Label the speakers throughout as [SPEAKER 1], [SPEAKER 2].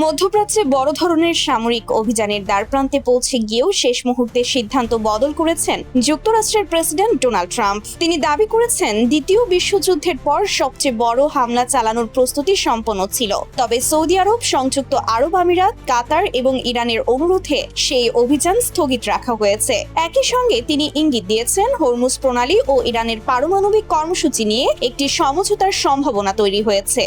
[SPEAKER 1] মধ্যপ্রাচ্যে বড় ধরনের সামরিক অভিযানের দ্বারপ্রান্তে পৌঁছে গিয়েও শেষ মুহূর্তে সিদ্ধান্ত বদল করেছেন যুক্তরাষ্ট্রের প্রেসিডেন্ট ডোনাল্ড ট্রাম্প। তিনি দাবি করেছেন, দ্বিতীয় বিশ্বযুদ্ধের পর সবচেয়ে বড় হামলা চালানোর প্রস্তুতি সম্পন্ন ছিল। তবে সৌদি আরব, সংযুক্ত আরব আমিরাত, কাতার এবং ইরানের অনুরোধে সেই অভিযান স্থগিত রাখা হয়েছে। একই সঙ্গে তিনি ইঙ্গিত দিয়েছেন, হরমুজ প্রণালী ও ইরানের পারমাণবিক কর্মসূচি নিয়ে একটি সমঝোতার সম্ভাবনা তৈরি হয়েছে।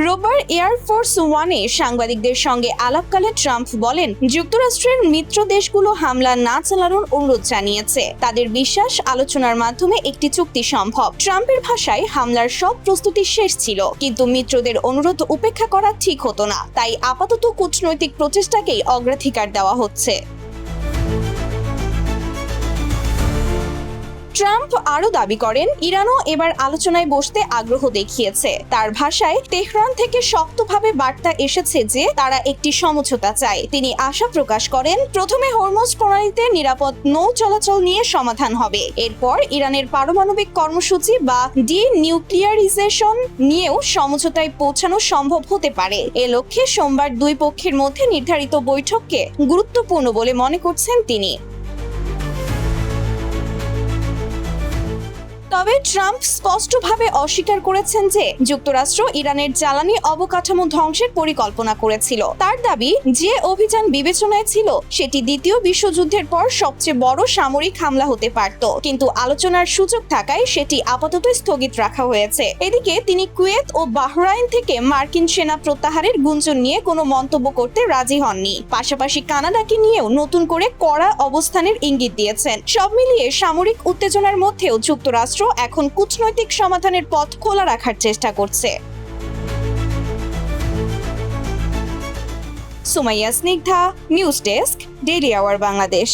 [SPEAKER 1] রোববার এয়ারফোর্স ওয়ানে সাংবাদিকদের সঙ্গে আলাপকালে ট্রাম্প বলেন, যুক্তরাষ্ট্রের মিত্র দেশগুলো হামলা না চালানোর অনুরোধ জানিয়েছে। তাদের বিশ্বাস, আলোচনার মাধ্যমে একটি চুক্তি সম্ভব। ট্রাম্পের ভাষায়, হামলার সব প্রস্তুতি শেষ ছিল, কিন্তু মিত্রদের অনুরোধ উপেক্ষা করা ঠিক হতো না। তাই আপাতত কূটনৈতিক প্রচেষ্টাকেই অগ্রাধিকার দেওয়া হচ্ছে। ট্রাম্প আরও দাবি করেন, ইরানও এবার আলোচনায় বসতে আগ্রহ দেখিয়েছে। তার ভাষায়, তেহরান থেকে শক্তভাবে বার্তা এসেছে যে তারা একটি সমঝোতা চায়। তিনি আশা প্রকাশ করেন, প্রথমে হরমুজ প্রণালীতে নিরাপদ নৌ চলাচল নিয়ে সমাধান হবে। এরপর ইরানের পারমাণবিক কর্মসূচি বা ডিনিউক্লিয়ারাইজেশন নিয়েও সমঝোতায় পৌঁছানো সম্ভব হতে পারে। এ লক্ষ্যে সোমবার দুই পক্ষের মধ্যে নির্ধারিত বৈঠককে গুরুত্বপূর্ণ বলে মনে করছেন তিনি। তবে ট্রাম্প স্পষ্টভাবে অস্বীকার করেছেন যে যুক্তরাষ্ট্র ইরানের জ্বালানি অবকাঠামো ধ্বংসের পরিকল্পনা করেছিল। তার দাবি, যে অভিযান বিবেচনায় ছিল সেটি দ্বিতীয় বিশ্বযুদ্ধের পর সবচেয়ে বড় সামরিক হামলা হতে পারত, কিন্তু আলোচনার সুযোগ থাকায় সেটি আপাতত স্থগিত রাখা হয়েছে। এদিকে তিনি কুয়েত ও বাহরাইন থেকে মার্কিন সেনা প্রত্যাহারের গুঞ্জন নিয়ে কোনো মন্তব্য করতে রাজি হননি। পাশাপাশি কানাডাকে নিয়েও নতুন করে কড়া অবস্থানের ইঙ্গিত দিয়েছেন। সব মিলিয়ে সামরিক উত্তেজনার মধ্যেও যুক্তরাষ্ট্র এখন কূটনৈতিক সমাধানের পথ খোলা রাখার চেষ্টা করছে। Sumaiya Snigdha, news desk, daily our Bangladesh.